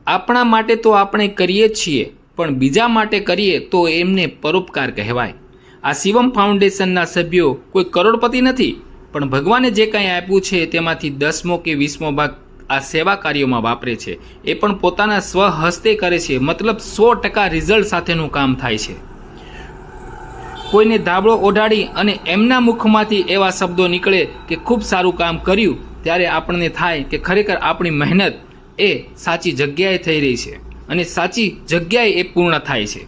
આપણા માટે તો આપણે કરીએ છીએ, પણ બીજા માટે કરીએ તો એમને પરોપકાર કહેવાય। આ શિવમ ફાઉન્ડેશનના સભ્યો કોઈ કરોડપતિ નથી, પણ ભગવાને જે કંઈ આપ્યું છે તેમાંથી 10મો કે 20મો ભાગ આ સેવા કાર્યોમાં વાપરે છે, એ પણ પોતાના સ્વહસ્તે કરે છે। મતલબ 100% રિઝલ્ટ સાથેનું કામ થાય છે। કોઈને ધાબળો ઓઢાડી અને એમના મુખમાંથી એવા શબ્દો નીકળે કે ખૂબ સારું કામ કર્યું, ત્યારે આપણને થાય કે ખરેખર આપણી મહેનત એ સાચી જગ્યાએ થઈ રહી છે અને સાચી જગ્યાએ એ પૂર્ણ થાય છે।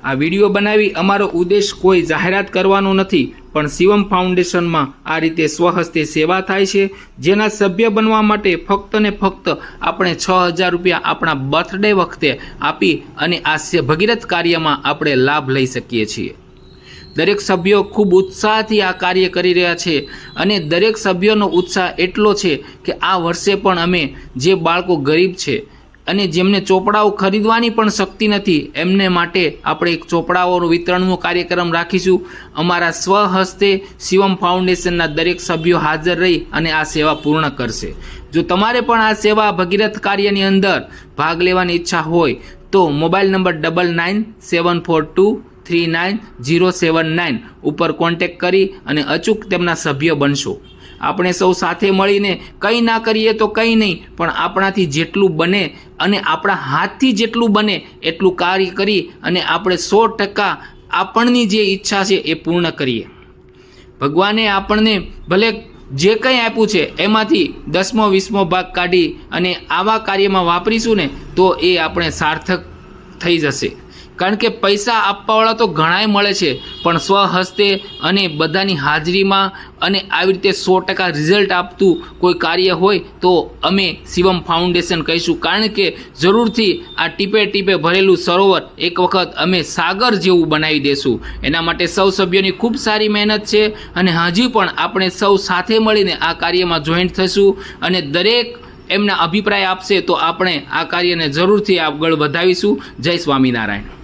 આ વિડીયો બનાવી અમારો ઉદ્દેશ કોઈ જાહેરાત કરવાનો નથી, પણ શિવમ ફાઉન્ડેશનમાં આ રીતે સ્વહસ્તે સેવા થાય છે, જેના સભ્ય બનવા માટે ફક્ત ને ફક્ત આપણે 6000 રૂપિયા આપણા બર્થડે વખતે આપી અને આ ભગીરથ કાર્યમાં આપણે લાભ લઈ શકીએ છીએ। દરેક સભ્યો ખૂબ ઉત્સાહથી આ કાર્ય કરી રહ્યા છે અને દરેક સભ્યોનો ઉત્સાહ એટલો છે કે આ વર્ષે પણ અમે જે બાળકો ગરીબ છે અને જેમને ચોપડાઓ ખરીદવાની પણ શક્તિ નથી, એમને માટે આપણે એક ચોપડાઓનું વિતરણનો કાર્યક્રમ રાખીશું। અમારા સ્વહસ્તે શિવમ ફાઉન્ડેશનના દરેક સભ્યો હાજર રહી અને આ સેવા પૂર્ણ કરશે। જો તમારે પણ આ સેવા ભગીરથ કાર્યની અંદર ભાગ લેવાની ઈચ્છા હોય તો મોબાઈલ નંબર 9974239079 ઉપર કોન્ટેક્ટ કરી અને અચૂક તેમના સભ્ય બનશો। આપણે સૌ સાથે મળીને કંઈ ના કરીએ તો કંઈ નહીં, પણ આપણાથી જેટલું બને અને આપણા હાથથી જેટલું બને એટલું કાર્ય કરી અને આપણે 100% આપણની જે ઈચ્છા છે એ પૂર્ણ કરીએ। ભગવાને આપણને ભલે જે કંઈ આપ્યું છે એમાંથી 10મો 20મો ભાગ કાઢી અને આવા કાર્યમાં વાપરીશું ને તો એ આપણે સાર્થક થઈ જશે। કારણ કે પૈસા આપવાવાળા તો ઘણાય મળે છે, પણ સ્વહસ્તે અને બધાની હાજરીમાં અને આવી રીતે 100% રિઝલ્ટ આપતું કોઈ કાર્ય હોય તો અમે શિવમ ફાઉન્ડેશન કહીશું। કારણ કે જરૂરથી આ ટીપે ટીપે ભરેલું સરોવર એક વખત અમે સાગર જેવું બનાવી દેશું। એના માટે સૌ સભ્યોની ખૂબ સારી મહેનત છે અને હજી પણ આપણે સૌ સાથે મળીને આ કાર્યમાં જોઈન્ટ થશું અને દરેક એમના અભિપ્રાય આપશે તો આપણે આ કાર્યને જરૂરથી આગળ વધાવીશું। જય સ્વામિનારાયણ।